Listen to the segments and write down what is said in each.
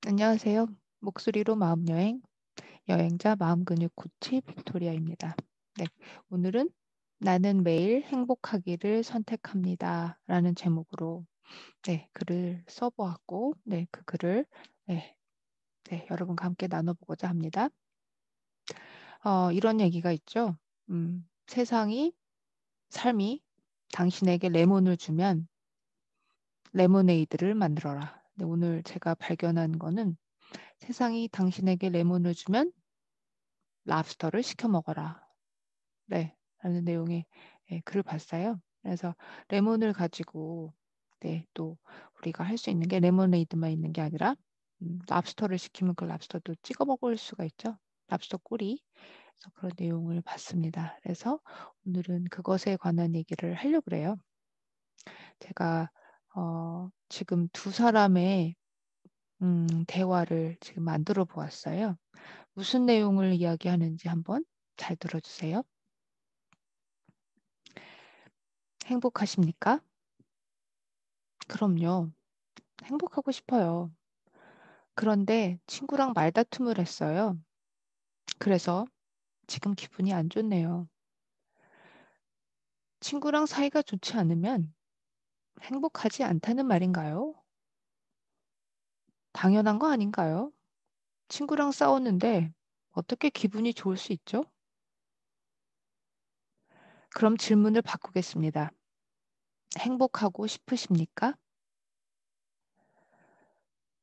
안녕하세요. 목소리로 마음여행, 여행자 마음근육 코치 빅토리아입니다. 네, 오늘은 나는 매일 행복하기를 선택합니다. 라는 제목으로 글을 써보았고, 그 글을 네, 여러분과 함께 나눠보고자 합니다. 이런 얘기가 있죠. 삶이 당신에게 레몬을 주면 레모네이드를 만들어라. 네, 오늘 제가 발견한 거는 세상이 당신에게 레몬을 주면 랍스터를 시켜 먹어라. 네. 라는 내용의 글을 봤어요. 그래서 레몬을 가지고 또 우리가 할 수 있는 게 레모네이드만 있는 게 아니라 랍스터를 시키면 그 랍스터도 찍어 먹을 수가 있죠. 랍스터 꼬리. 그래서 그런 내용을 봤습니다. 그래서 오늘은 그것에 관한 얘기를 하려고 그래요. 제가 지금 두 사람의 대화를 지금 만들어 보았어요. 무슨 내용을 이야기하는지 한번 잘 들어 주세요. 행복하십니까? 그럼요. 행복하고 싶어요. 그런데 친구랑 말다툼을 했어요. 그래서 지금 기분이 안 좋네요. 친구랑 사이가 좋지 않으면 행복하지 않다는 말인가요? 당연한 거 아닌가요? 친구랑 싸웠는데 어떻게 기분이 좋을 수 있죠? 그럼 질문을 바꾸겠습니다. 행복하고 싶으십니까?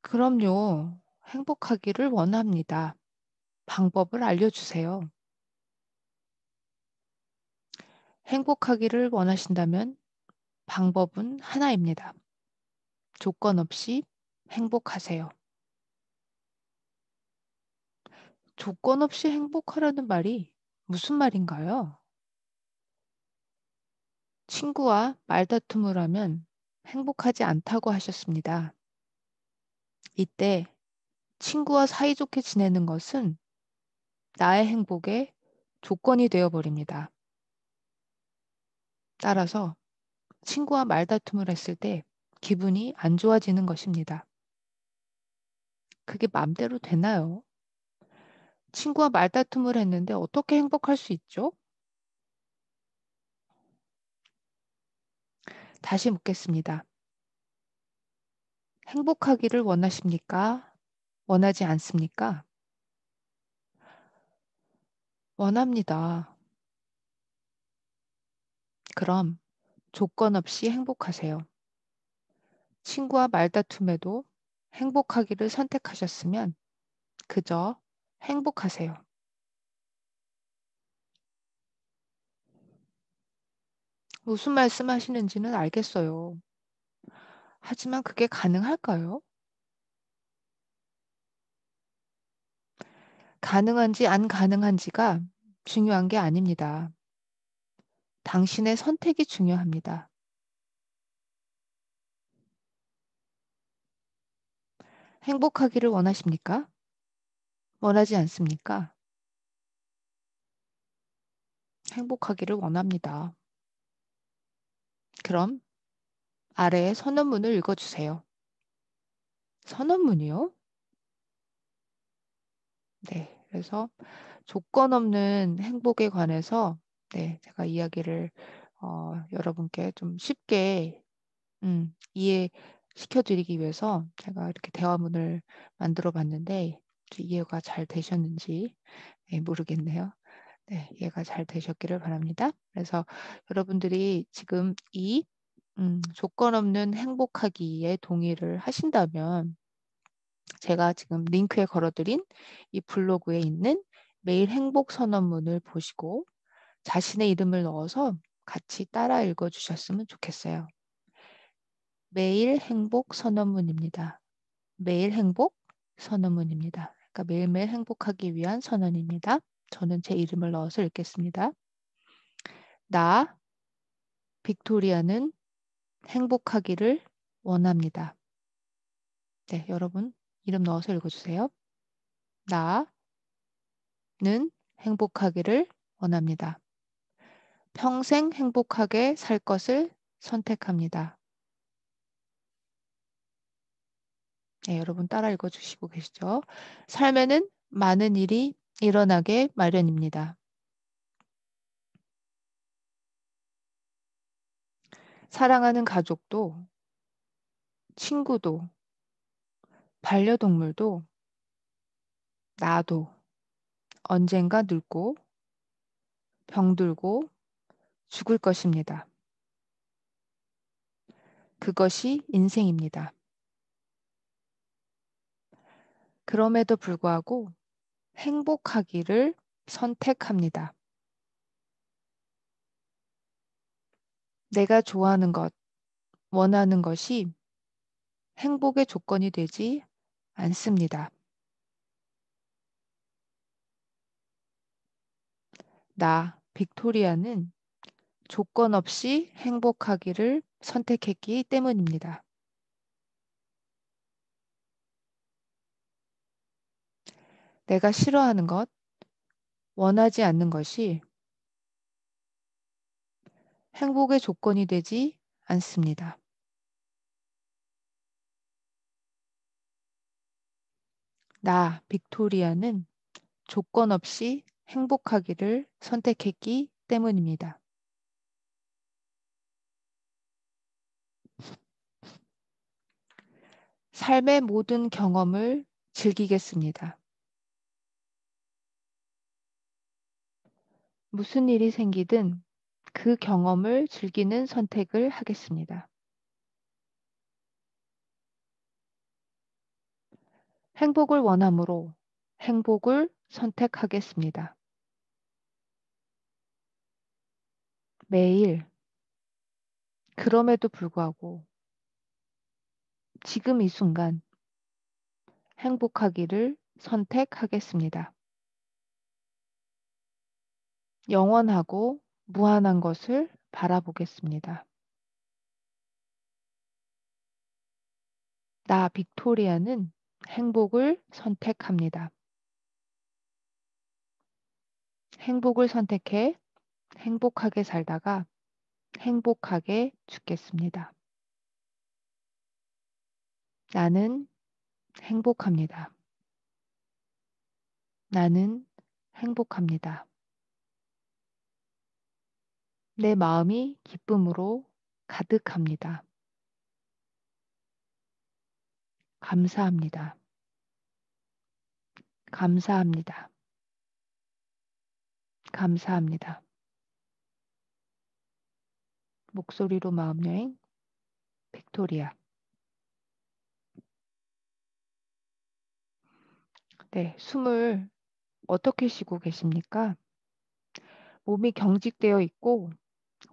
그럼요. 행복하기를 원합니다. 방법을 알려주세요. 행복하기를 원하신다면 방법은 하나입니다. 조건 없이 행복하세요. 조건 없이 행복하라는 말이 무슨 말인가요? 친구와 말다툼을 하면 행복하지 않다고 하셨습니다. 이때 친구와 사이좋게 지내는 것은 나의 행복의 조건이 되어 버립니다. 따라서 친구와 말다툼을 했을 때 기분이 안 좋아지는 것입니다. 그게 맘대로 되나요? 친구와 말다툼을 했는데 어떻게 행복할 수 있죠? 다시 묻겠습니다. 행복하기를 원하십니까? 원하지 않습니까? 원합니다. 그럼 조건 없이 행복하세요. 친구와 말다툼에도 행복하기를 선택하셨으면 그저 행복하세요. 무슨 말씀하시는지는 알겠어요. 하지만 그게 가능할까요? 가능한지 안 가능한지가 중요한 게 아닙니다. 당신의 선택이 중요합니다. 행복하기를 원하십니까? 원하지 않습니까? 행복하기를 원합니다. 그럼 아래의 선언문을 읽어주세요. 선언문이요? 네. 그래서 조건 없는 행복에 관해서 제가 이야기를 여러분께 좀 쉽게 이해시켜 드리기 위해서 제가 이렇게 대화문을 만들어 봤는데 이해가 잘 되셨는지 모르겠네요. 네. 이해가 잘 되셨기를 바랍니다. 그래서 여러분들이 지금 이 조건 없는 행복하기에 동의를 하신다면 제가 지금 링크에 걸어 드린 이 블로그에 있는 매일 행복 선언문을 보시고 자신의 이름을 넣어서 같이 따라 읽어 주셨으면 좋겠어요. 매일 행복 선언문입니다. 매일 행복 선언문입니다. 그러니까 매일매일 행복하기 위한 선언입니다. 저는 제 이름을 넣어서 읽겠습니다. 나 빅토리아는 행복하기를 원합니다. 네, 여러분 이름 넣어서 읽어 주세요. 나는 행복하기를 원합니다. 평생 행복하게 살 것을 선택합니다. 네, 여러분 따라 읽어 주시고 계시죠? 삶에는 많은 일이 일어나게 마련입니다. 사랑하는 가족도, 친구도, 반려동물도, 나도 언젠가 늙고 병들고 죽을 것입니다. 그것이 인생입니다. 그럼에도 불구하고 행복하기를 선택합니다. 내가 좋아하는 것, 원하는 것이 행복의 조건이 되지 않습니다. 나, 빅토리아는 조건 없이 행복하기를 선택했기 때문입니다. 내가 싫어하는 것, 원하지 않는 것이 행복의 조건이 되지 않습니다. 나, 빅토리아는 조건 없이 행복하기를 선택했기 때문입니다. 삶의 모든 경험을 즐기겠습니다. 무슨 일이 생기든 그 경험을 즐기는 선택을 하겠습니다. 행복을 원함으로 행복을 선택하겠습니다. 매일, 그럼에도 불구하고 지금 이 순간 행복하기를 선택하겠습니다. 영원하고 무한한 것을 바라보겠습니다. 나 빅토리아는 행복을 선택합니다. 행복을 선택해 행복하게 살다가 행복하게 죽겠습니다. 나는 행복합니다. 나는 행복합니다. 내 마음이 기쁨으로 가득합니다. 감사합니다. 감사합니다. 감사합니다. 목소리로 마음여행 빅토리아. 네, 숨을 어떻게 쉬고 계십니까? 몸이 경직되어 있고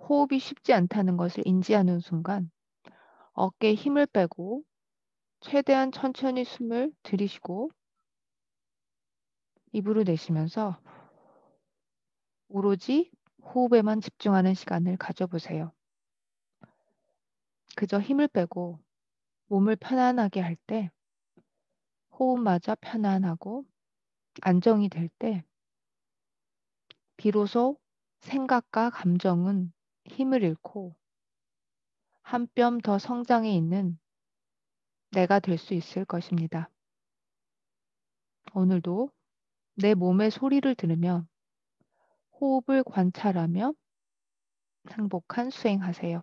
호흡이 쉽지 않다는 것을 인지하는 순간 어깨에 힘을 빼고 최대한 천천히 숨을 들이쉬고 입으로 내쉬면서 오로지 호흡에만 집중하는 시간을 가져보세요. 그저 힘을 빼고 몸을 편안하게 할 때 호흡마저 편안하고 안정이 될 때 비로소 생각과 감정은 힘을 잃고 한 뼘 더 성장해 있는 내가 될 수 있을 것입니다. 오늘도 내 몸의 소리를 들으며 호흡을 관찰하며 행복한 수행하세요.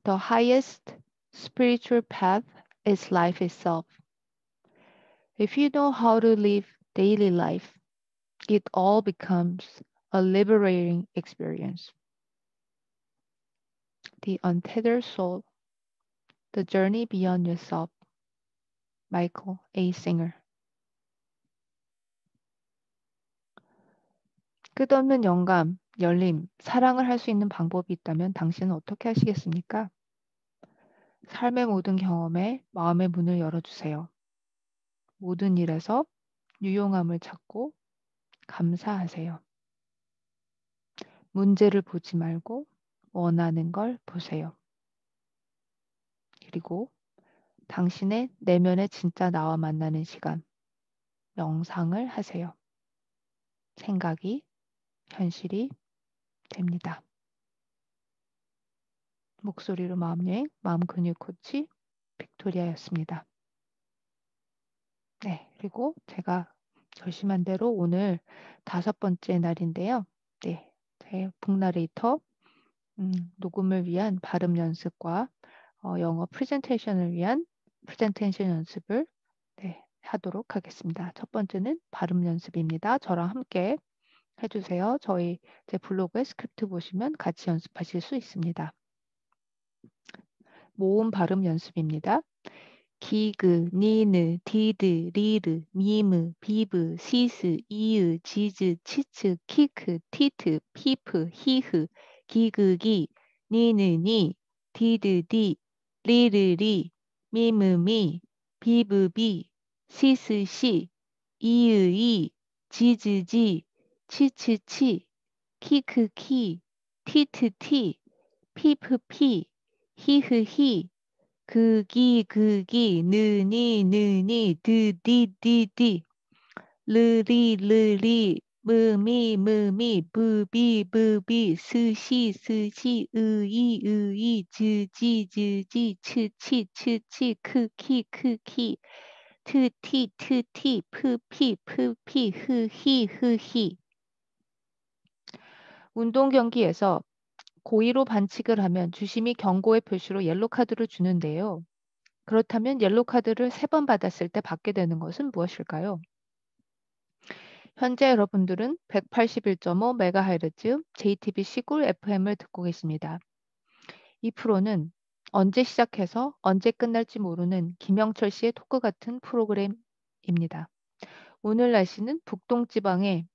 The highest spiritual path is life itself. If you know how to live daily life, it all becomes a liberating experience. The Untethered Soul, The Journey Beyond Yourself, Michael A. Singer. 끝없는 영감, 열림, 사랑을 할 수 있는 방법이 있다면 당신은 어떻게 하시겠습니까? 삶의 모든 경험에 마음의 문을 열어주세요. 모든 일에서 유용함을 찾고 감사하세요. 문제를 보지 말고 원하는 걸 보세요. 그리고 당신의 내면의 진짜 나와 만나는 시간, 명상을 하세요. 생각이 현실이 됩니다. 목소리로 마음여행, 마음 근육 코치 빅토리아였습니다. 네. 그리고 제가 결심한 대로 오늘 5번째 날인데요. 네. 제 북나레이터 녹음을 위한 발음 연습과 영어 프레젠테이션을 위한 프레젠테이션 연습을 네 하도록 하겠습니다. 첫 번째는 발음 연습입니다. 저랑 함께 해 주세요. 제 블로그에 스크립트 보시면 같이 연습하실 수 있습니다. 모음 발음 연습입니다. 기그, 니느, 디드, 리르, 미무, 비브, 시스, 이으, 지즈, 치츠, 키크, 티트, 피프, 히흐, 기그기, 니느니, 디드디, 리르리, 미무미, 비브비, 시스시, 이으이, 지즈지, 치츠치, 키크키, 티트티, 피프피, 히흐히, 극이 느니 드디디디 르리 무미 부비 스시 의이 즈지 치치 크키 트티 푸피 흐히 운동 경기에서 고의로 반칙을 하면 주심이 경고의 표시로 옐로 카드를 주는데요. 그렇다면 옐로 카드를 3번 받았을 때 받게 되는 것은 무엇일까요? 현재 여러분들은 181.5 메가헤르츠 JTBC 꿀 FM을 듣고 계십니다. 이 프로는 언제 시작해서 언제 끝날지 모르는 김영철 씨의 토크 같은 프로그램입니다. 오늘 날씨는 북동 지방에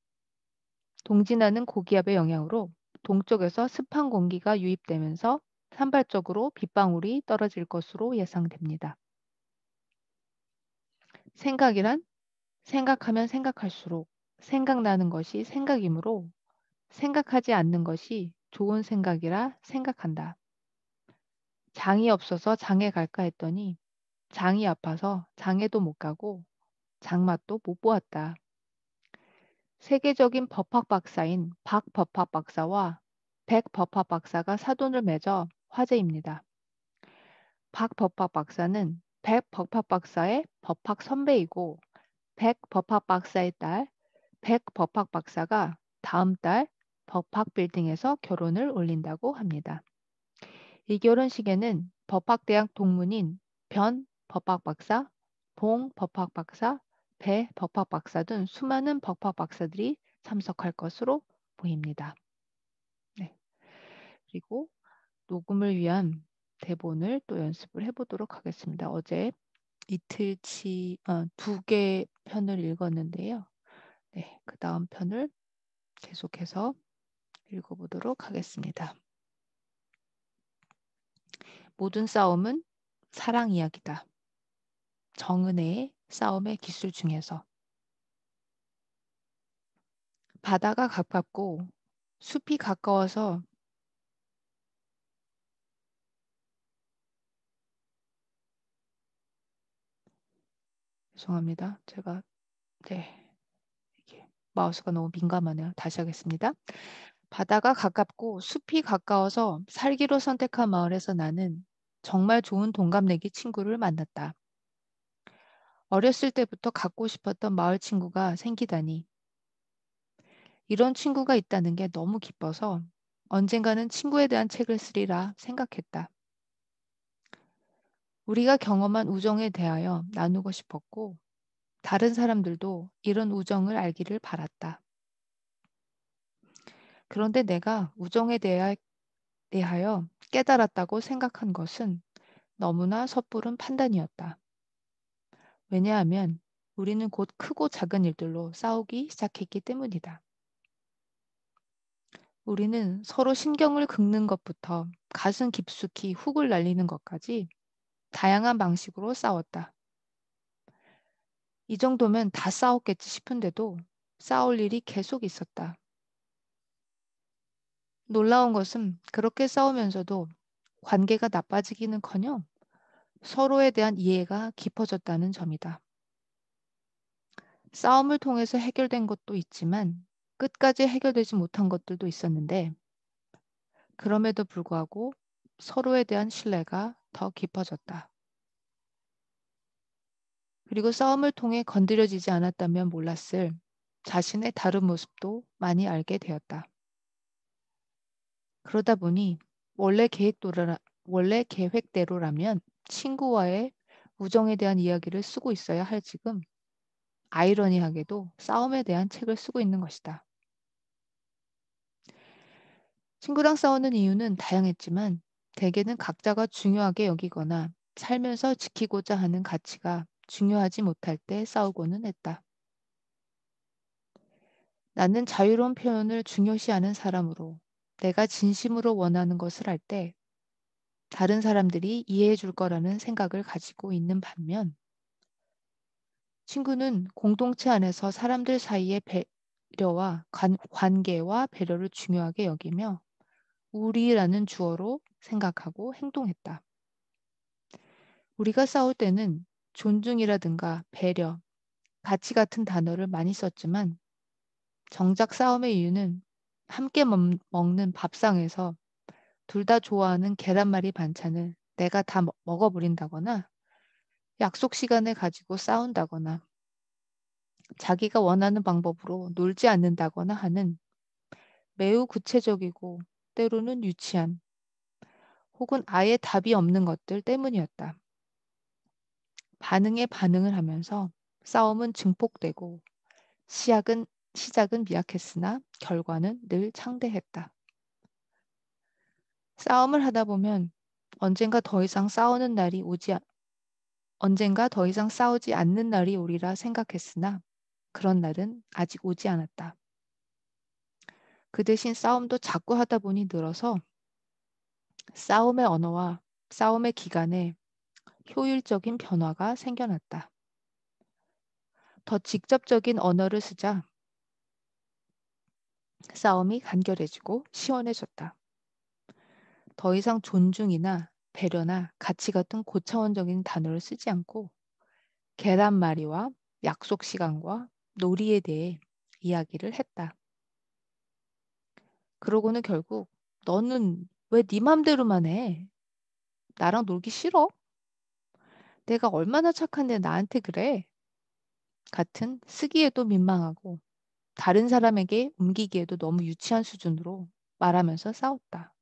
동진하는 고기압의 영향으로 동쪽에서 습한 공기가 유입되면서 산발적으로 빗방울이 떨어질 것으로 예상됩니다. 생각이란 생각하면 생각할수록 생각나는 것이 생각이므로 생각하지 않는 것이 좋은 생각이라 생각한다. 장이 없어서 장에 갈까 했더니 장이 아파서 장에도 못 가고 장맛도 못 보았다. 세계적인 법학 박사인 박 법학 박사와 백 법학 박사가 사돈을 맺어 화제입니다. 박 법학 박사는 백 법학 박사의 법학 선배이고 백 법학 박사의 딸 백 법학 박사가 다음 달 법학 빌딩에서 결혼을 올린다고 합니다. 이 결혼식에는 법학대학 동문인 변 법학 박사, 봉 법학 박사, 배 법학 박사 등 수많은 법학 박사들이 참석할 것으로 보입니다. 네. 그리고 녹음을 위한 대본을 또 연습을 해보도록 하겠습니다. 어제 이틀치 2개 편을 읽었는데요. 네, 그 다음 편을 계속해서 읽어보도록 하겠습니다. 모든 싸움은 사랑 이야기다. 정은혜의 싸움의 기술 중에서 바다가 가깝고 숲이 가까워서 죄송합니다. 제가 네, 이게 마우스가 너무 민감하네요. 다시 하겠습니다. 바다가 가깝고 숲이 가까워서 살기로 선택한 마을에서 나는 정말 좋은 동갑내기 친구를 만났다. 어렸을 때부터 갖고 싶었던 마을 친구가 생기다니. 이런 친구가 있다는 게 너무 기뻐서 언젠가는 친구에 대한 책을 쓰리라 생각했다. 우리가 경험한 우정에 대하여 나누고 싶었고, 다른 사람들도 이런 우정을 알기를 바랐다. 그런데 내가 대하여 깨달았다고 생각한 것은 너무나 섣부른 판단이었다. 왜냐하면 우리는 곧 크고 작은 일들로 싸우기 시작했기 때문이다. 우리는 서로 신경을 긁는 것부터 가슴 깊숙이 훅을 날리는 것까지 다양한 방식으로 싸웠다. 이 정도면 다 싸웠겠지 싶은데도 싸울 일이 계속 있었다. 놀라운 것은 그렇게 싸우면서도 관계가 나빠지기는커녕 서로에 대한 이해가 깊어졌다는 점이다. 싸움을 통해서 해결된 것도 있지만 끝까지 해결되지 못한 것들도 있었는데 그럼에도 불구하고 서로에 대한 신뢰가 더 깊어졌다. 그리고 싸움을 통해 건드려지지 않았다면 몰랐을 자신의 다른 모습도 많이 알게 되었다. 그러다 보니 원래 계획대로라면 친구와의 우정에 대한 이야기를 쓰고 있어야 할 지금 아이러니하게도 싸움에 대한 책을 쓰고 있는 것이다. 친구랑 싸우는 이유는 다양했지만 대개는 각자가 중요하게 여기거나 살면서 지키고자 하는 가치가 중요하지 못할 때 싸우고는 했다. 나는 자유로운 표현을 중요시하는 사람으로 내가 진심으로 원하는 것을 할 때 다른 사람들이 이해해 줄 거라는 생각을 가지고 있는 반면 친구는 공동체 안에서 사람들 사이의 배려와 관계와 배려를 중요하게 여기며 우리라는 주어로 생각하고 행동했다. 우리가 싸울 때는 존중이라든가 배려, 가치 같은 단어를 많이 썼지만 정작 싸움의 이유는 함께 먹는 밥상에서 둘 다 좋아하는 계란말이 반찬을 내가 다 먹어버린다거나 약속 시간을 가지고 싸운다거나 자기가 원하는 방법으로 놀지 않는다거나 하는 매우 구체적이고 때로는 유치한 혹은 아예 답이 없는 것들 때문이었다. 반응에 반응을 하면서 싸움은 증폭되고 시작은 시작은 미약했으나 결과는 늘 창대했다. 싸움을 하다 보면 언젠가 더 이상 싸우는 날이 오지 않- 언젠가 더 이상 싸우지 않는 날이 오리라 생각했으나 그런 날은 아직 오지 않았다. 그 대신 싸움도 자꾸 하다 보니 늘어서 싸움의 언어와 싸움의 기간에 효율적인 변화가 생겨났다. 더 직접적인 언어를 쓰자 싸움이 간결해지고 시원해졌다. 더 이상 존중이나 배려나 가치 같은 고차원적인 단어를 쓰지 않고 계란말이와 약속 시간과 놀이에 대해 이야기를 했다. 그러고는 결국 너는 왜 네 맘대로만 해? 나랑 놀기 싫어? 내가 얼마나 착한데 나한테 그래? 같은 쓰기에도 민망하고 다른 사람에게 옮기기에도 너무 유치한 수준으로 말하면서 싸웠다.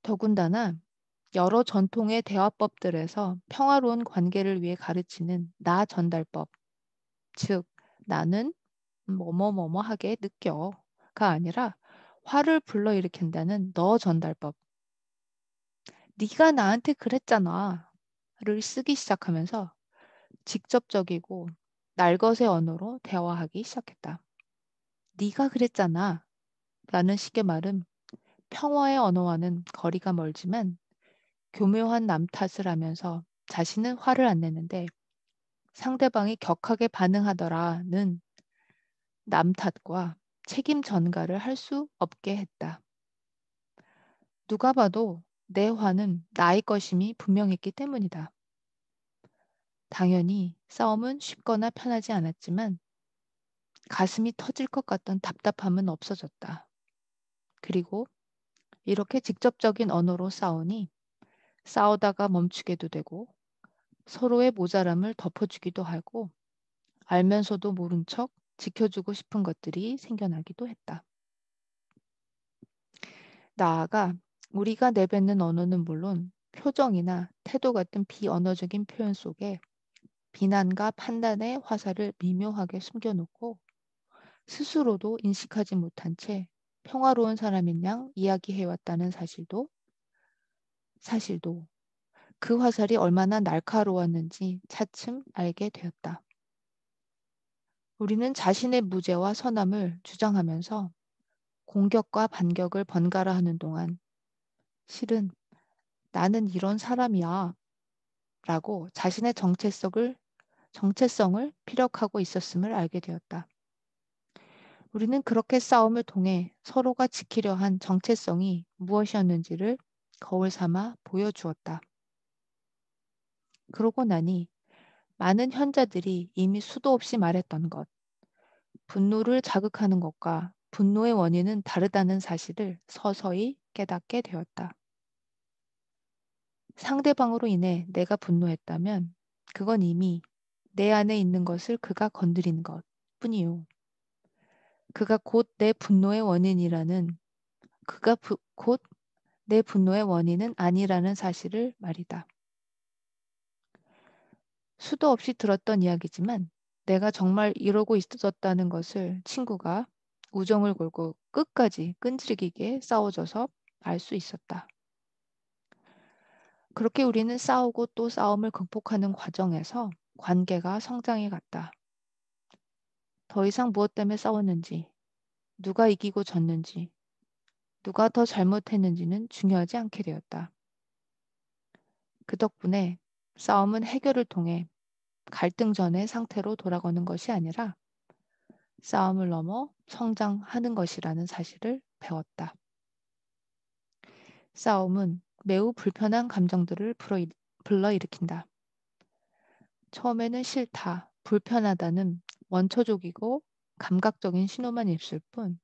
더군다나 여러 전통의 대화법들에서 평화로운 관계를 위해 가르치는 나 전달법, 즉 나는 뭐뭐뭐뭐하게 느껴가 아니라 화를 불러일으킨다는 너 전달법, 네가 나한테 그랬잖아를 쓰기 시작하면서 직접적이고 날것의 언어로 대화하기 시작했다. 네가 그랬잖아 라는 식의 말은 평화의 언어와는 거리가 멀지만 교묘한 남 탓을 하면서 자신은 화를 안 내는데 상대방이 격하게 반응하더라는 남 탓과 책임 전가를 할 수 없게 했다. 누가 봐도 내 화는 나의 것임이 분명했기 때문이다. 당연히 싸움은 쉽거나 편하지 않았지만 가슴이 터질 것 같던 답답함은 없어졌다. 그리고 이렇게 직접적인 언어로 싸우니 싸우다가 멈추게도 되고 서로의 모자람을 덮어주기도 하고 알면서도 모른 척 지켜주고 싶은 것들이 생겨나기도 했다. 나아가 우리가 내뱉는 언어는 물론 표정이나 태도 같은 비언어적인 표현 속에 비난과 판단의 화살을 미묘하게 숨겨놓고 스스로도 인식하지 못한 채 평화로운 사람인 양 이야기해왔다는 사실도 그 화살이 얼마나 날카로웠는지 차츰 알게 되었다. 우리는 자신의 무죄와 선함을 주장하면서 공격과 반격을 번갈아 하는 동안 실은 나는 이런 사람이야 라고 자신의 정체성을 피력하고 있었음을 알게 되었다. 우리는 그렇게 싸움을 통해 서로가 지키려 한 정체성이 무엇이었는지를 거울 삼아 보여주었다. 그러고 나니 많은 현자들이 이미 수도 없이 말했던 것, 분노를 자극하는 것과 분노의 원인은 다르다는 사실을 서서히 깨닫게 되었다. 상대방으로 인해 내가 분노했다면 그건 이미 내 안에 있는 것을 그가 건드린 것 뿐이요. 그가 곧 내 분노의 원인이라는, 곧 내 분노의 원인은 아니라는 사실을 말이다. 수도 없이 들었던 이야기지만 내가 정말 이러고 있었다는 것을 친구가 우정을 걸고 끝까지 끈질기게 싸워줘서 알 수 있었다. 그렇게 우리는 싸우고 또 싸움을 극복하는 과정에서 관계가 성장해 갔다. 더 이상 무엇 때문에 싸웠는지, 누가 이기고 졌는지, 누가 더 잘못했는지는 중요하지 않게 되었다. 그 덕분에 싸움은 해결을 통해 갈등 전의 상태로 돌아가는 것이 아니라 싸움을 넘어 성장하는 것이라는 사실을 배웠다. 싸움은 매우 불편한 감정들을 불러일으킨다. 처음에는 싫다, 불편하다는 원초적이고 감각적인 신호만 있을 뿐,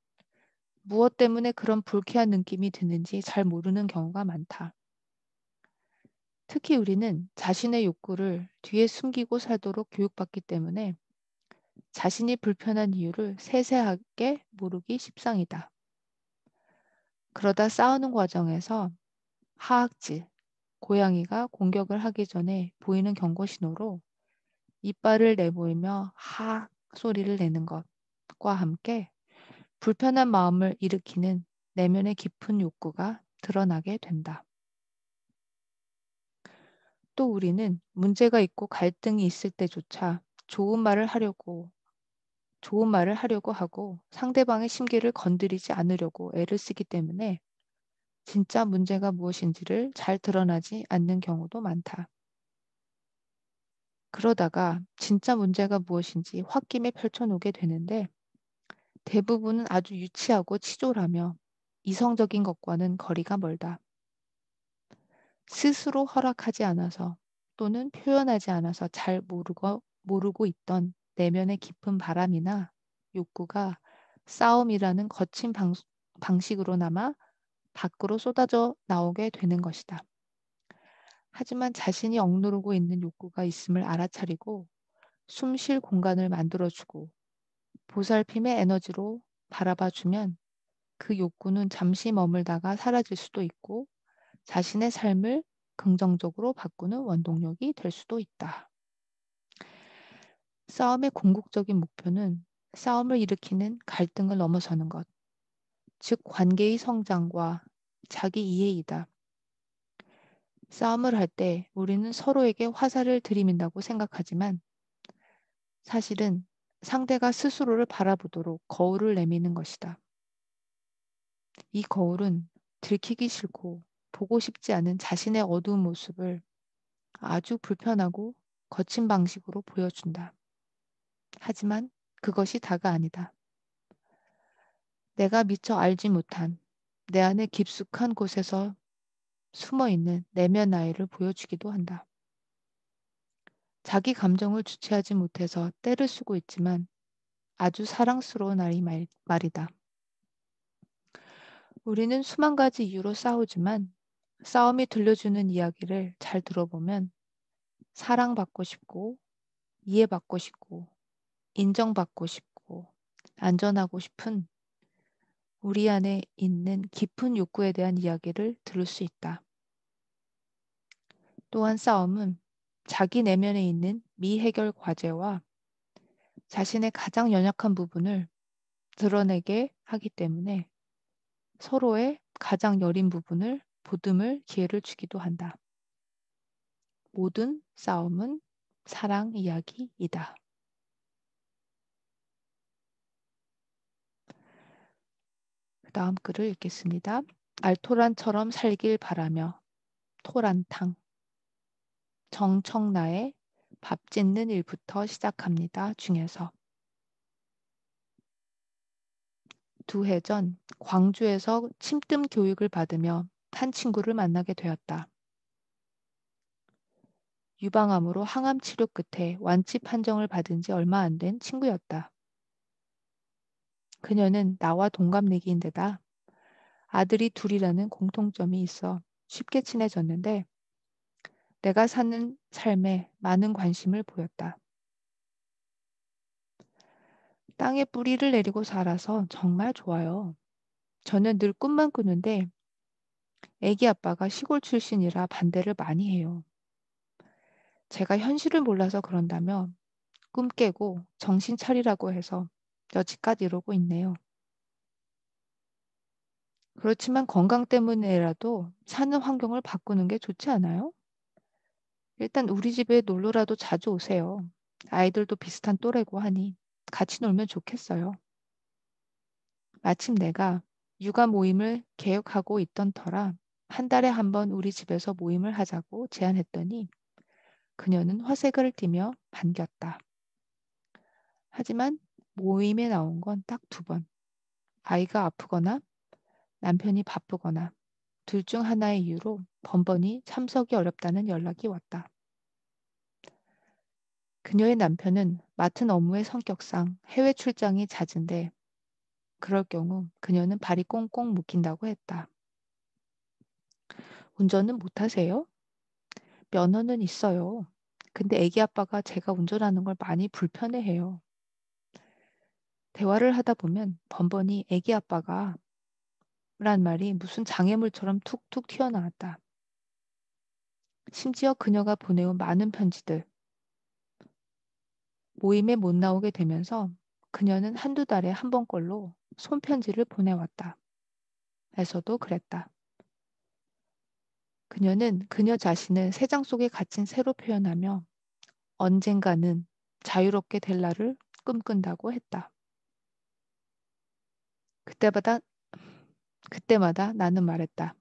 무엇 때문에 그런 불쾌한 느낌이 드는지 잘 모르는 경우가 많다. 특히 우리는 자신의 욕구를 뒤에 숨기고 살도록 교육받기 때문에 자신이 불편한 이유를 세세하게 모르기 십상이다. 그러다 싸우는 과정에서 하악질, 고양이가 공격을 하기 전에 보이는 경고 신호로 이빨을 내보이며 하악 소리를 내는 것과 함께 불편한 마음을 일으키는 내면의 깊은 욕구가 드러나게 된다. 또 우리는 문제가 있고 갈등이 있을 때조차 좋은 말을 하려고 하고 상대방의 심기를 건드리지 않으려고 애를 쓰기 때문에 진짜 문제가 무엇인지를 잘 드러나지 않는 경우도 많다. 그러다가 진짜 문제가 무엇인지 홧김에 펼쳐놓게 되는데 대부분은 아주 유치하고 치졸하며 이성적인 것과는 거리가 멀다. 스스로 허락하지 않아서 또는 표현하지 않아서 잘 모르고 있던 내면의 깊은 바람이나 욕구가 싸움이라는 거친 방식으로나마 밖으로 쏟아져 나오게 되는 것이다. 하지만 자신이 억누르고 있는 욕구가 있음을 알아차리고 숨쉴 공간을 만들어주고 보살핌의 에너지로 바라봐주면 그 욕구는 잠시 머물다가 사라질 수도 있고 자신의 삶을 긍정적으로 바꾸는 원동력이 될 수도 있다. 싸움의 궁극적인 목표는 싸움을 일으키는 갈등을 넘어서는 것, 즉 관계의 성장과 자기 이해이다. 싸움을 할 때 우리는 서로에게 화살을 들이민다고 생각하지만 사실은 상대가 스스로를 바라보도록 거울을 내미는 것이다. 이 거울은 들키기 싫고 보고 싶지 않은 자신의 어두운 모습을 아주 불편하고 거친 방식으로 보여준다. 하지만 그것이 다가 아니다. 내가 미처 알지 못한 내 안의 깊숙한 곳에서 숨어 있는 내면 나이를 보여주기도 한다. 자기 감정을 주체하지 못해서 떼를 쓰고 있지만 아주 사랑스러운 말이다. 우리는 수만 가지 이유로 싸우지만 싸움이 들려주는 이야기를 잘 들어보면 사랑받고 싶고 이해받고 싶고 인정받고 싶고 안전하고 싶은 우리 안에 있는 깊은 욕구에 대한 이야기를 들을 수 있다. 또한 싸움은 자기 내면에 있는 미해결 과제와 자신의 가장 연약한 부분을 드러내게 하기 때문에 서로의 가장 여린 부분을 보듬을 기회를 주기도 한다. 모든 싸움은 사랑 이야기이다. 다음 글을 읽겠습니다. 알토란처럼 살길 바라며 토란탕 정청라의 밥 짓는 일부터 시작합니다. 중에서 2해 전 광주에서 침뜸 교육을 받으며 한 친구를 만나게 되었다. 유방암으로 항암 치료 끝에 완치 판정을 받은 지 얼마 안 된 친구였다. 그녀는 나와 동갑내기인데다 아들이 둘이라는 공통점이 있어 쉽게 친해졌는데 내가 사는 삶에 많은 관심을 보였다. 땅에 뿌리를 내리고 살아서 정말 좋아요. 저는 늘 꿈만 꾸는데 애기 아빠가 시골 출신이라 반대를 많이 해요. 제가 현실을 몰라서 그런다며 꿈 깨고 정신 차리라고 해서 여지껏 이러고 있네요. 그렇지만 건강 때문에라도 사는 환경을 바꾸는 게 좋지 않아요? 일단 우리 집에 놀러라도 자주 오세요. 아이들도 비슷한 또래고 하니 같이 놀면 좋겠어요. 마침 내가 육아 모임을 계획하고 있던 터라 한 달에 한 번 우리 집에서 모임을 하자고 제안했더니 그녀는 화색을 띠며 반겼다. 하지만 모임에 나온 건 딱 두 번. 아이가 아프거나 남편이 바쁘거나 둘 중 하나의 이유로 번번이 참석이 어렵다는 연락이 왔다. 그녀의 남편은 맡은 업무의 성격상 해외 출장이 잦은데 그럴 경우 그녀는 발이 꽁꽁 묶인다고 했다. 운전은 못하세요? 면허는 있어요. 근데 애기 아빠가 제가 운전하는 걸 많이 불편해해요. 대화를 하다 보면 번번이 애기 아빠가 란 말이 무슨 장애물처럼 툭툭 튀어나왔다. 심지어 그녀가 보내온 많은 편지들, 모임에 못 나오게 되면서 그녀는 한두 달에 한 번꼴로 손편지를 보내왔다. 에서도 그랬다. 그녀는 그녀 자신을 새 장 속에 갇힌 새로 표현하며 언젠가는 자유롭게 될 날을 꿈꾼다고 했다. 그때마다, 그때마다 나는 말했다.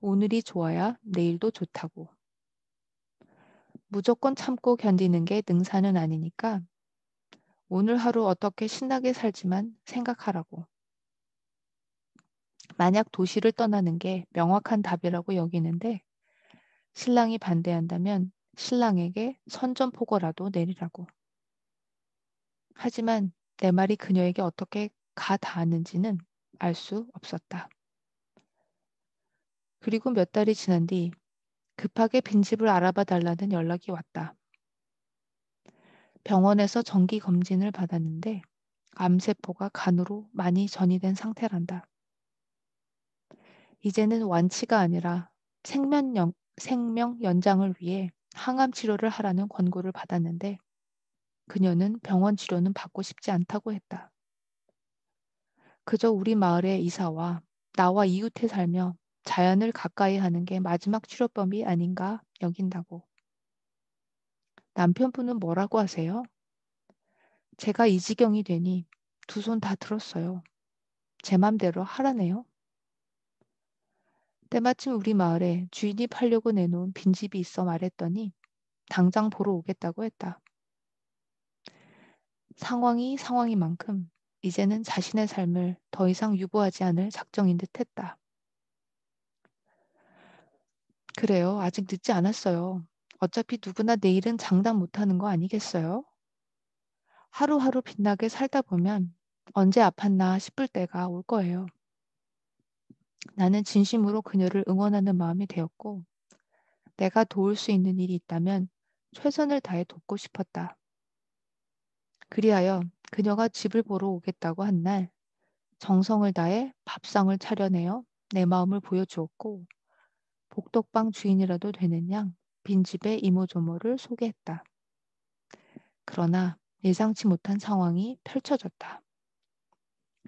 오늘이 좋아야 내일도 좋다고. 무조건 참고 견디는 게 능사는 아니니까 오늘 하루 어떻게 신나게 살지만 생각하라고. 만약 도시를 떠나는 게 명확한 답이라고 여기는데 신랑이 반대한다면 신랑에게 선전포고라도 내리라고. 하지만 내 말이 그녀에게 어떻게 가 닿았는지는 알 수 없었다. 그리고 몇 달이 지난 뒤 급하게 빈집을 알아봐 달라는 연락이 왔다. 병원에서 정기 검진을 받았는데 암세포가 간으로 많이 전이된 상태란다. 이제는 완치가 아니라 생명 연장을 위해 항암 치료를 하라는 권고를 받았는데 그녀는 병원 치료는 받고 싶지 않다고 했다. 그저 우리 마을에 이사와 나와 이웃해 살며 자연을 가까이 하는 게 마지막 치료법이 아닌가 여긴다고. 남편분은 뭐라고 하세요? 제가 이 지경이 되니 두 손 다 들었어요. 제 맘대로 하라네요. 때마침 우리 마을에 주인이 팔려고 내놓은 빈집이 있어 말했더니 당장 보러 오겠다고 했다. 상황이 상황인 만큼 이제는 자신의 삶을 더 이상 유보하지 않을 작정인 듯 했다. 그래요. 아직 늦지 않았어요. 어차피 누구나 내일은 장담 못하는 거 아니겠어요? 하루하루 빛나게 살다 보면 언제 아팠나 싶을 때가 올 거예요. 나는 진심으로 그녀를 응원하는 마음이 되었고, 내가 도울 수 있는 일이 있다면 최선을 다해 돕고 싶었다. 그리하여 그녀가 집을 보러 오겠다고 한 날, 정성을 다해 밥상을 차려내어 내 마음을 보여주었고, 복덕방 주인이라도 되는 양 빈집의 이모저모를 소개했다. 그러나 예상치 못한 상황이 펼쳐졌다.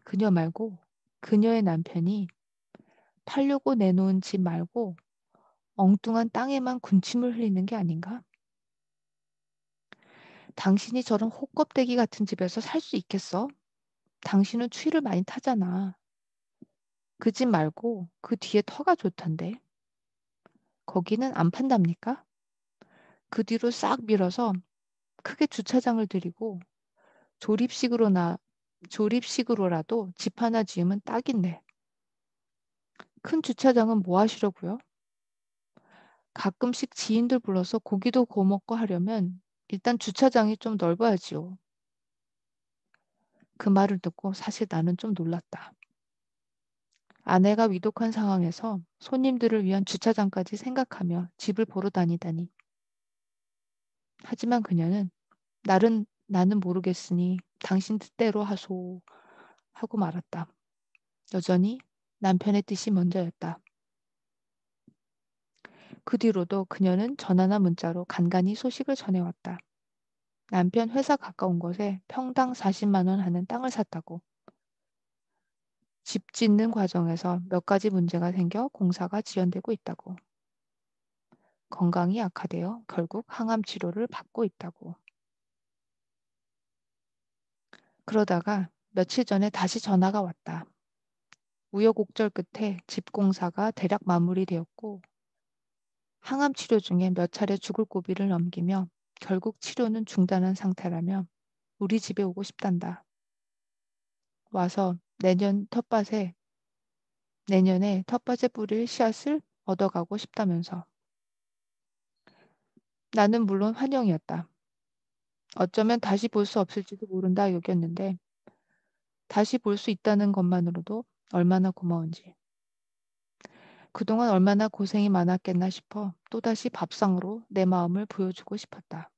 그녀 말고 그녀의 남편이 팔려고 내놓은 집 말고 엉뚱한 땅에만 군침을 흘리는 게 아닌가? 당신이 저런 호껍데기 같은 집에서 살 수 있겠어? 당신은 추위를 많이 타잖아. 그 집 말고 그 뒤에 터가 좋던데. 거기는 안 판답니까? 그 뒤로 싹 밀어서 크게 주차장을 들이고 조립식으로나 조립식으로라도 집 하나 지으면 딱인데. 큰 주차장은 뭐 하시려고요? 가끔씩 지인들 불러서 고기도 구워 먹고 하려면 일단 주차장이 좀 넓어야지요. 그 말을 듣고 사실 나는 좀 놀랐다. 아내가 위독한 상황에서 손님들을 위한 주차장까지 생각하며 집을 보러 다니다니. 하지만 그녀는 나는 모르겠으니 당신 뜻대로 하소 하고 말았다. 여전히 남편의 뜻이 먼저였다. 그 뒤로도 그녀는 전화나 문자로 간간히 소식을 전해왔다. 남편 회사 가까운 곳에 평당 40만 원 하는 땅을 샀다고. 집 짓는 과정에서 몇 가지 문제가 생겨 공사가 지연되고 있다고. 건강이 악화되어 결국 항암 치료를 받고 있다고. 그러다가 며칠 전에 다시 전화가 왔다. 우여곡절 끝에 집 공사가 대략 마무리되었고 항암 치료 중에 몇 차례 죽을 고비를 넘기며 결국 치료는 중단한 상태라며 우리 집에 오고 싶단다. 와서 내년에 텃밭에 뿌릴 씨앗을 얻어가고 싶다면서. 나는 물론 환영이었다. 어쩌면 다시 볼 수 없을지도 모른다 여겼는데 다시 볼 수 있다는 것만으로도 얼마나 고마운지. 그동안 얼마나 고생이 많았겠나 싶어 또다시 밥상으로 내 마음을 보여주고 싶었다.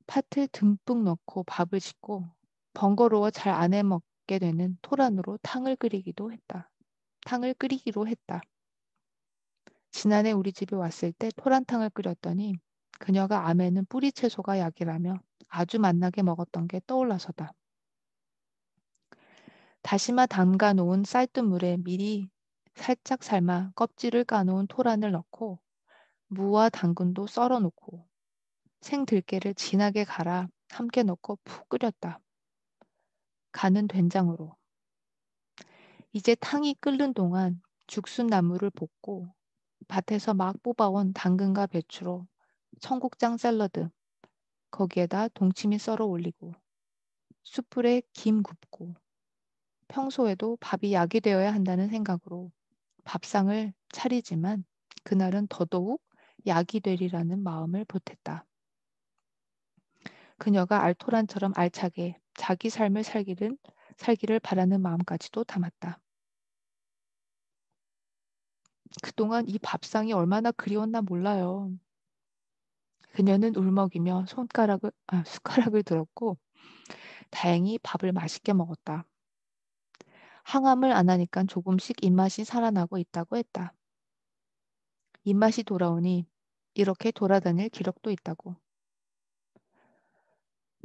팥을 듬뿍 넣고 밥을 짓고 번거로워 잘 안 해먹게 되는 토란으로 탕을 끓이기로 했다. 지난해 우리 집에 왔을 때 토란탕을 끓였더니 그녀가 암에는 뿌리 채소가 약이라며 아주 맛나게 먹었던 게 떠올라서다. 다시마 담가 놓은 쌀뜨물에 미리 살짝 삶아 껍질을 까놓은 토란을 넣고 무와 당근도 썰어 놓고 생들깨를 진하게 갈아 함께 넣고 푹 끓였다. 간은 된장으로. 이제 탕이 끓는 동안 죽순나물을 볶고 밭에서 막 뽑아온 당근과 배추로 청국장 샐러드, 거기에다 동치미 썰어 올리고 숯불에 김 굽고 평소에도 밥이 약이 되어야 한다는 생각으로 밥상을 차리지만 그날은 더더욱 약이 되리라는 마음을 보탰다. 그녀가 알토란처럼 알차게 자기 삶을 살기를 바라는 마음까지도 담았다. 그동안 이 밥상이 얼마나 그리웠나 몰라요. 그녀는 울먹이며 숟가락을 들었고 다행히 밥을 맛있게 먹었다. 항암을 안 하니까 조금씩 입맛이 살아나고 있다고 했다. 입맛이 돌아오니 이렇게 돌아다닐 기력도 있다고.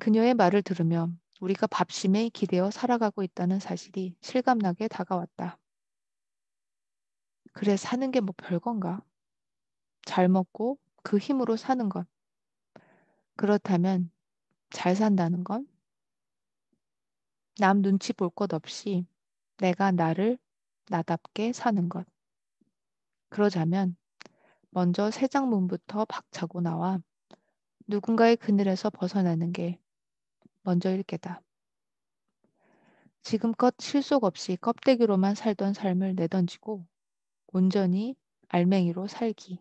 그녀의 말을 들으며 우리가 밥심에 기대어 살아가고 있다는 사실이 실감나게 다가왔다. 그래, 사는 게 뭐 별건가? 잘 먹고 그 힘으로 사는 것. 그렇다면 잘 산다는 건 남 눈치 볼 것 없이 내가 나를 나답게 사는 것. 그러자면 먼저 새 장문부터 박차고 나와 누군가의 그늘에서 벗어나는 게 먼저일 게다. 지금껏 실속 없이 껍데기로만 살던 삶을 내던지고 온전히 알맹이로 살기.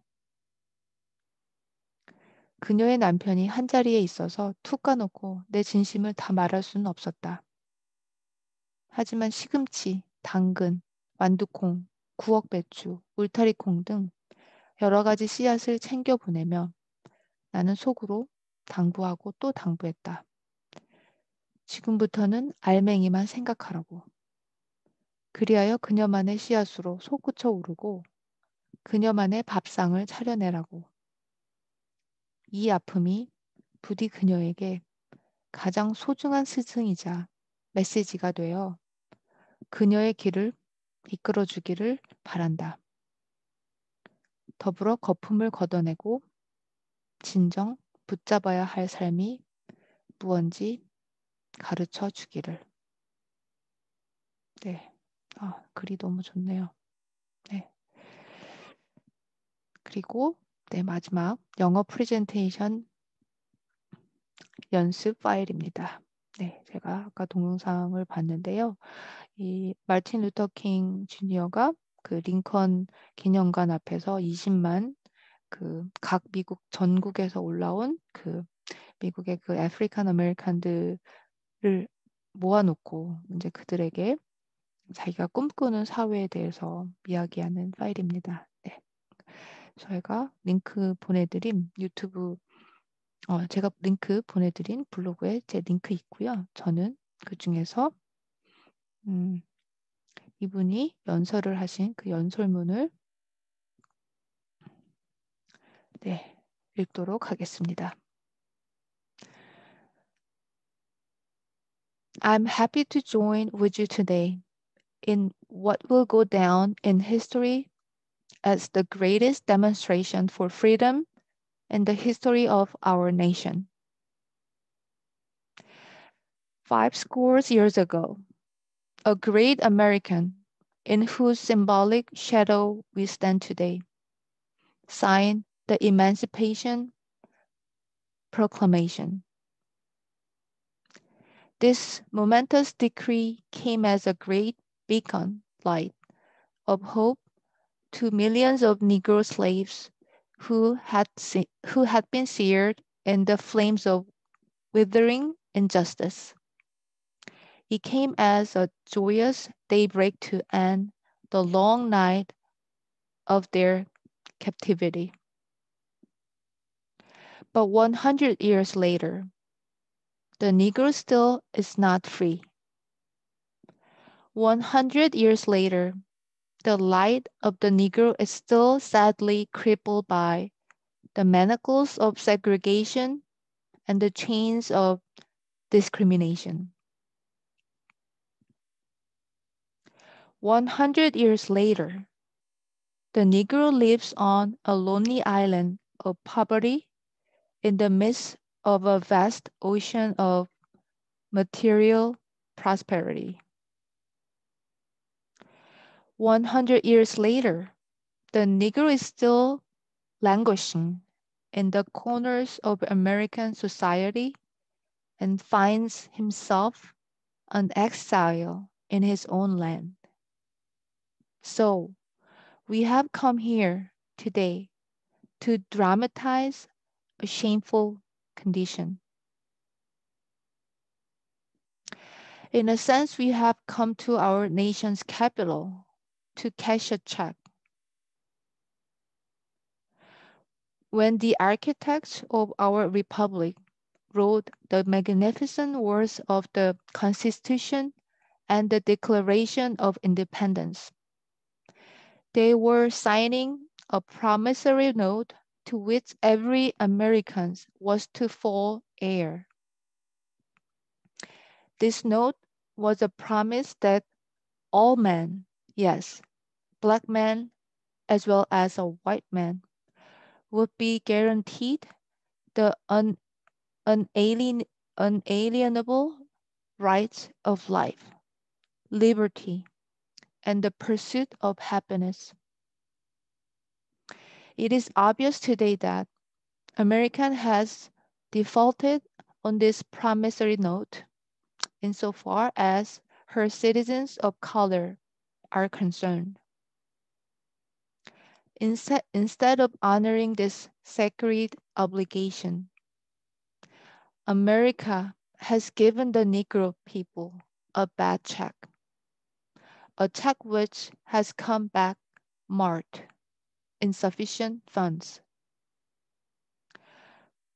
그녀의 남편이 한자리에 있어서 툭 까놓고 내 진심을 다 말할 수는 없었다. 하지만 시금치, 당근, 완두콩, 구억배추, 울타리콩 등 여러 가지 씨앗을 챙겨 보내며 나는 속으로 당부하고 또 당부했다. 지금부터는 알맹이만 생각하라고. 그리하여 그녀만의 씨앗으로 솟구쳐 오르고 그녀만의 밥상을 차려내라고. 이 아픔이 부디 그녀에게 가장 소중한 스승이자 메시지가 되어 그녀의 길을 이끌어 주기를 바란다. 더불어 거품을 걷어내고 진정 붙잡아야 할 삶이 무언지 가르쳐 주기를. 네. 글이 너무 좋네요. 네. 그리고 네, 마지막 영어 프레젠테이션 연습 파일입니다. 네, 제가 아까 동영상을 봤는데요. 이 마틴 루터 킹 주니어가 그 링컨 기념관 앞에서 20만 그 각 미국 전국에서 올라온 그 미국의 그 아프리칸 아메리칸들을 모아 놓고 이제 그들에게 자기가 꿈꾸는 사회에 대해서 이야기하는 파일입니다. 네. 저희가 링크 보내드린 유튜브, 제가 링크 보내드린 블로그에 제 링크 있고요. 저는 그 중에서 이분이 연설을 하신 그 연설문을 네, 읽도록 하겠습니다. I'm happy to join with you today in what will go down in history as the greatest demonstration for freedom in the history of our nation. 50 years ago, a great American in whose symbolic shadow we stand today signed the Emancipation Proclamation. This momentous decree came as a great beacon light of hope to millions of Negro slaves who had been seared in the flames of withering injustice. It came as a joyous daybreak to end the long night of their captivity. But 100 years later, the Negro still is not free. 100 years later, the light of the Negro is still sadly crippled by the manacles of segregation and the chains of discrimination. 100 years later, the Negro lives on a lonely island of poverty in the midst of a vast ocean of material prosperity. 100 years later, the Negro is still languishing in the corners of American society and finds himself an exile in his own land. So, we have come here today to dramatize a shameful condition. In a sense, we have come to our nation's capital to cash a check. When the architects of our republic wrote the magnificent words of the Constitution and the Declaration of Independence, they were signing a promissory note to which every American was to fall heir. This note was a promise that all men, yes, black men as well as a white man, would be guaranteed the unalienable rights of life, liberty, and the pursuit of happiness. It is obvious today that America has defaulted on this promissory note insofar as her citizens of color are concerned. Instead of honoring this sacred obligation, America has given the Negro people a bad check, a check which has come back marked insufficient funds.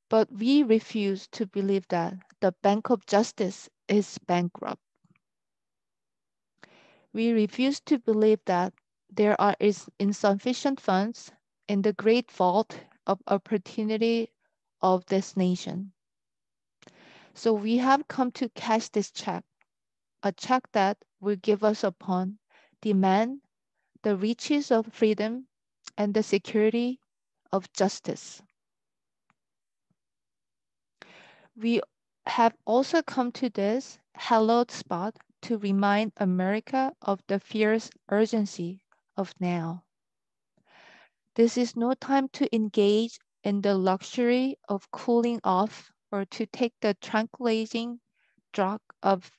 But we refuse to believe that the Bank of Justice is bankrupt. We refuse to believe that there is insufficient funds in the great vault of opportunity of this nation. So we have come to cash this check, a check that will give us upon demand the riches of freedom and the security of justice. We have also come to this hallowed spot to remind America of the fierce urgency of now. This is no time to engage in the luxury of cooling off or to take the tranquilizing drug of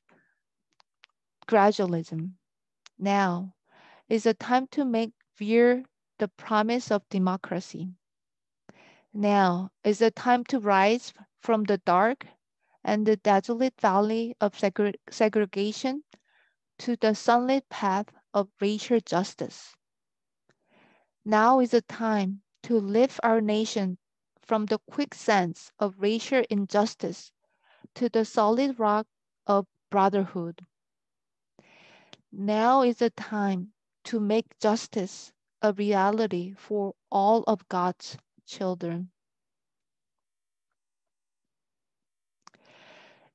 gradualism. Now is a time to make real the promise of democracy. Now is the time to rise from the dark and the desolate valley of segregation to the sunlit path of racial justice. Now is the time to lift our nation from the quicksands of racial injustice to the solid rock of brotherhood. Now is the time to make justice a reality for all of God's children.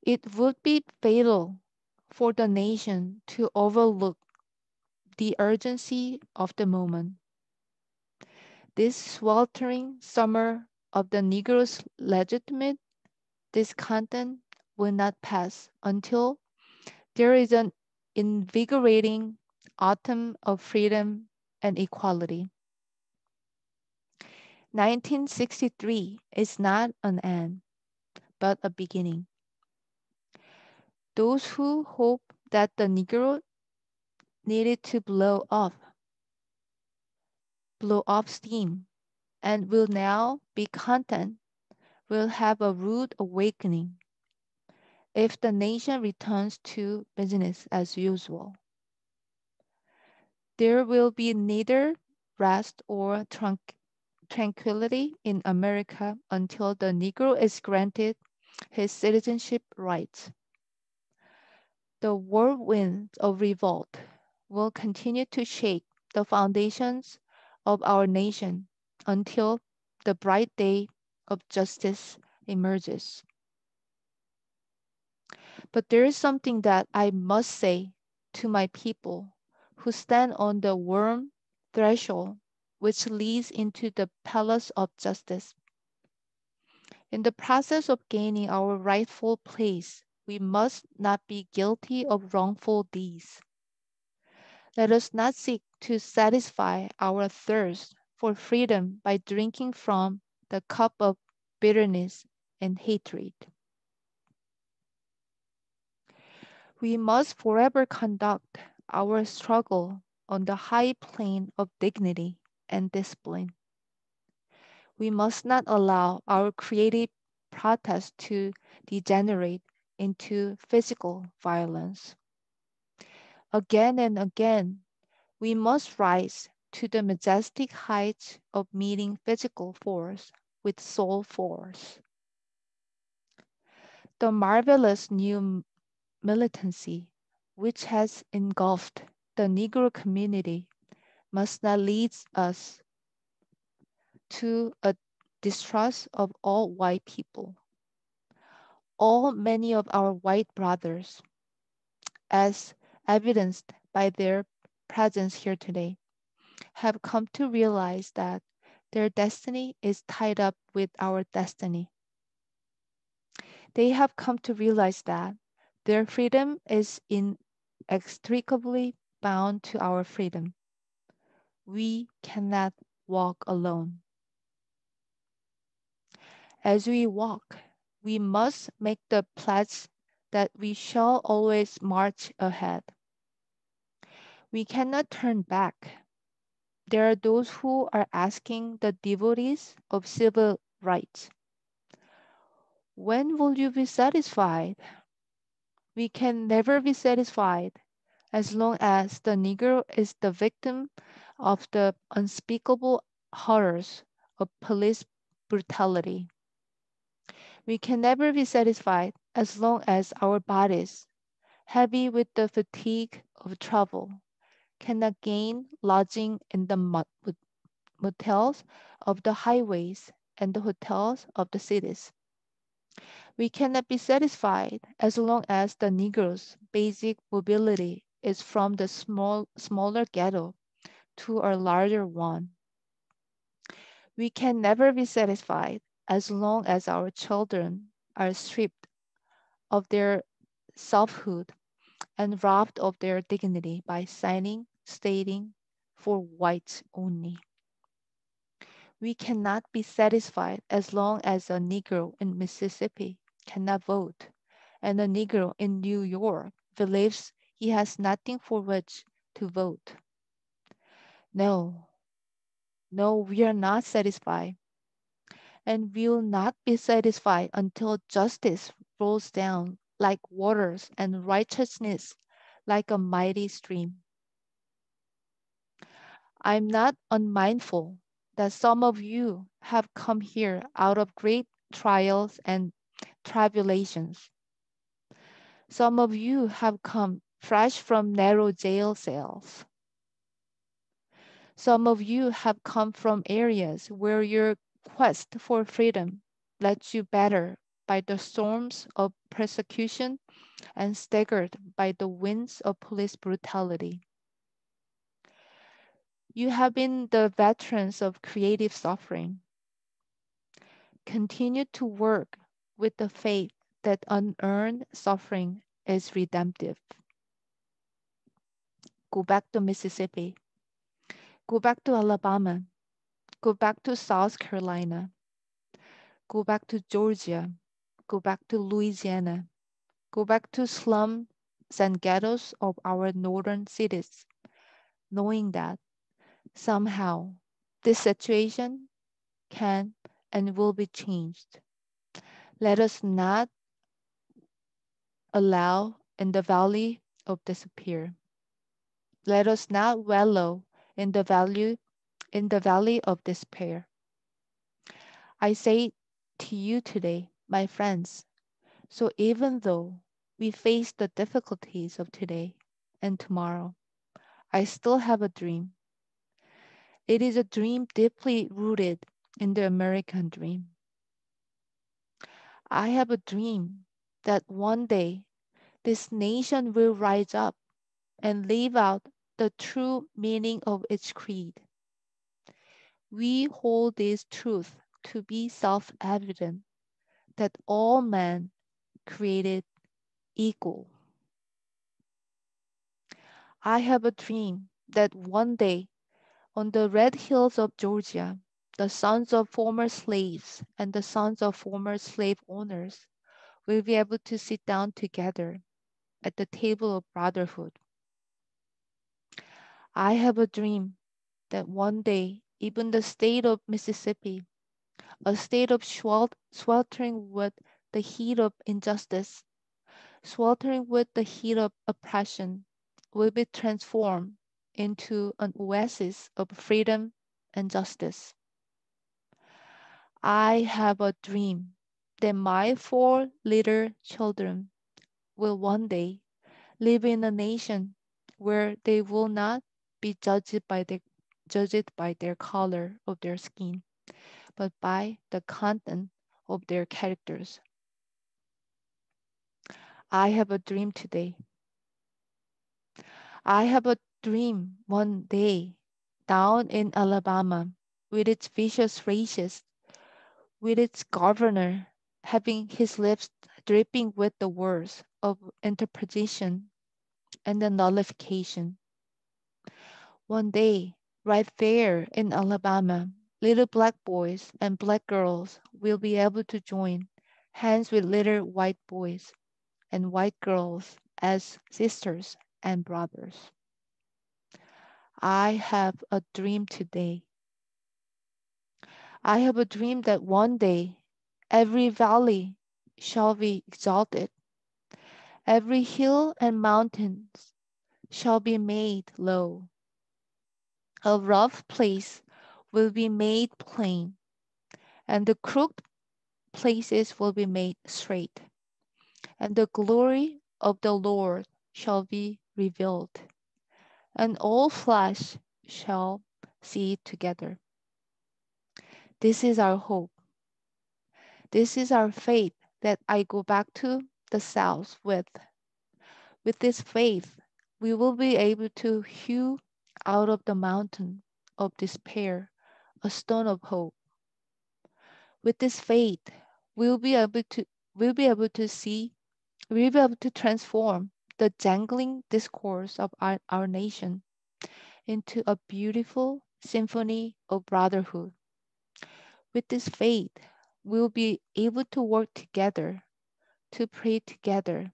It would be fatal for the nation to overlook the urgency of the moment. This sweltering summer of the Negro's legitimate discontent will not pass until there is an invigorating autumn of freedom and equality. 1963 is not an end, but a beginning. Those who hope that the Negro needed to blow off steam, and will now be content, will have a rude awakening if the nation returns to business as usual. There will be neither rest or tranquility in America until the Negro is granted his citizenship rights. The whirlwind of revolt will continue to shake the foundations of our nation until the bright day of justice emerges. But there is something that I must say to my people who stand on the warm threshold which leads into the palace of justice. In the process of gaining our rightful place, we must not be guilty of wrongful deeds. Let us not seek to satisfy our thirst for freedom by drinking from the cup of bitterness and hatred. We must forever conduct our struggle on the high plane of dignity and discipline. We must not allow our creative protest to degenerate into physical violence. Again and again, we must rise to the majestic heights of meeting physical force with soul force. The marvelous new militancy which has engulfed the Negro community must not lead us to a distrust of all white people. Many of our white brothers, as evidenced by their presence here today, have come to realize that their destiny is tied up with our destiny. They have come to realize that their freedom is inextricably bound to our freedom. We cannot walk alone. As we walk, we must make the pledge that we shall always march ahead. We cannot turn back. There are those who are asking the devotees of civil rights, when will you be satisfied? We can never be satisfied as long as the Negro is the victim of the unspeakable horrors of police brutality. We can never be satisfied as long as our bodies, heavy with the fatigue of travel, cannot gain lodging in the motels of the highways and the hotels of the cities. We cannot be satisfied as long as the Negro's basic mobility is from the smaller ghetto to a larger one. We can never be satisfied as long as our children are stripped of their selfhood and robbed of their dignity by signing, stating, for whites only. We cannot be satisfied as long as a Negro in Mississippi cannot vote, and a Negro in New York believes he has nothing for which to vote. No, no, we are not satisfied, and will not be satisfied until justice rolls down like waters and righteousness like a mighty stream. I'm not unmindful that some of you have come here out of great trials and tribulations. Some of you have come fresh from narrow jail cells. Some of you have come from areas where your quest for freedom led you battered by the storms of persecution and staggered by the winds of police brutality. You have been the veterans of creative suffering. Continue to work with the faith that unearned suffering is redemptive. Go back to Mississippi. Go back to Alabama. Go back to South Carolina. Go back to Georgia. Go back to Louisiana. Go back to slums and ghettos of our northern cities, knowing that somehow this situation can and will be changed. Let us not allow in the valley of despair. Let us not wallow in the valley of despair. I say to you today, my friends, so even though we face the difficulties of today and tomorrow, I still have a dream. It is a dream deeply rooted in the American dream. I have a dream that one day this nation will rise up and live out the true meaning of its creed. We hold this truth to be self evident that all men created equal. I have a dream that one day on the red hills of Georgia, the sons of former slaves and the sons of former slave owners will be able to sit down together at the table of brotherhood. I have a dream that one day even the state of Mississippi, a state of sweltering with the heat of injustice, sweltering with the heat of oppression, will be transformed into an oasis of freedom and justice. I have a dream that my four little children will one day live in a nation where they will not be judged by their color of their skin, but by the content of their characters. I have a dream today. I have a dream one day down in Alabama with its vicious racists, with its governor having his lips dripping with the words of interpretation and the nullification. One day, right there in Alabama, little black boys and black girls will be able to join hands with little white boys and white girls as sisters and brothers. I have a dream today. I have a dream that one day every valley shall be exalted, every hill and mountain shall be made low. A rough place will be made plain, and the crooked places will be made straight, and the glory of the Lord shall be revealed, and all flesh shall see it together. This is our hope. This is our faith that I go back to the South with. With this faith, we will be able to hew out of the mountain of despair a stone of hope. With this faith, we'll be able to we'll be able to see, we'll be able to transform the jangling discourse of our nation into a beautiful symphony of brotherhood. With this faith, we'll be able to work together, to pray together,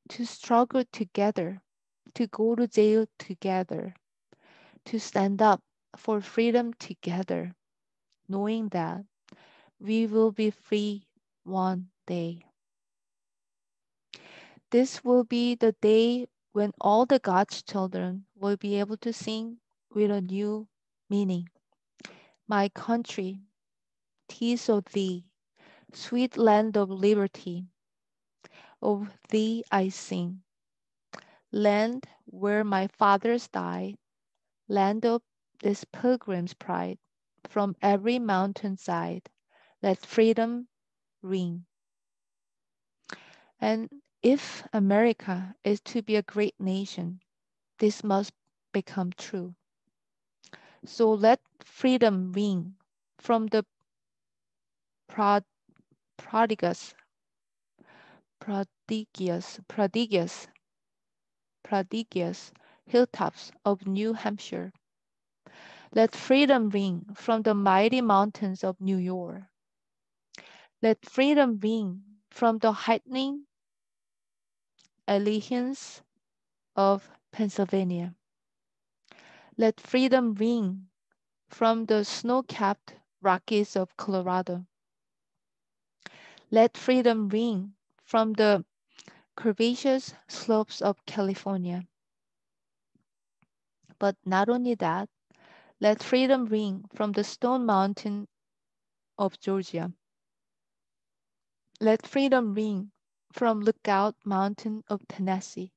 to struggle together, to go to jail together, to stand up for freedom together, knowing that we will be free one day. This will be the day when all the God's children will be able to sing with a new meaning. My country, 'tis of thee, sweet land of liberty, of thee I sing. Land where my fathers died, land of this pilgrim's pride. From every mountain side, let freedom ring. And if America is to be a great nation, this must become true. So let freedom ring from the prod, prodigious, prodigious, prodigious, prodigious hilltops of New Hampshire. Let freedom ring from the mighty mountains of New York. Let freedom ring from the heightening allegiance of Pennsylvania. Let freedom ring from the snow-capped Rockies of Colorado. Let freedom ring from the curvaceous slopes of California. But not only that, let freedom ring from the Stone Mountain of Georgia. Let freedom ring from Lookout Mountain of Tennessee.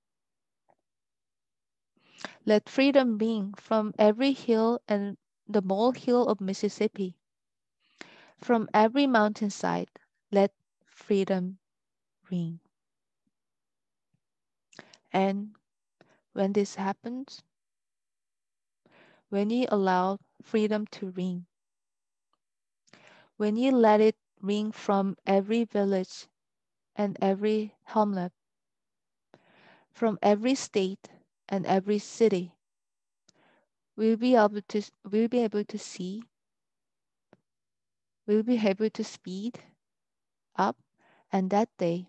Let freedom ring from every hill and the molehill of Mississippi. From every mountainside, let freedom ring. And when this happens, when you allow freedom to ring, when you let it ring from every village and every hamlet, from every state and every city, we'll be able to see, we'll be able to speed up, and that day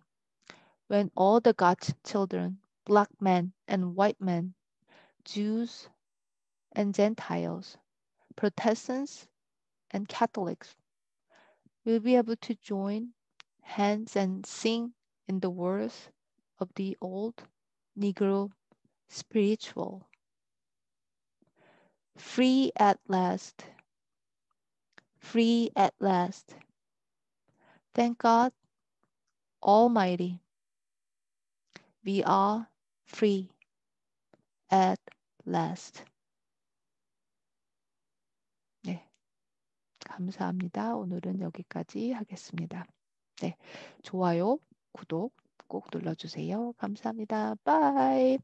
when all the God's children, black men and white men, Jews and Gentiles, Protestants and Catholics, will be able to join hands and sing in the words of the old Negro spiritual. Free at last, free at last. Thank God Almighty, we are free at last. 네, 감사합니다. 오늘은 여기까지 하겠습니다. 네, 좋아요, 구독 꼭 눌러주세요. 감사합니다. 바이.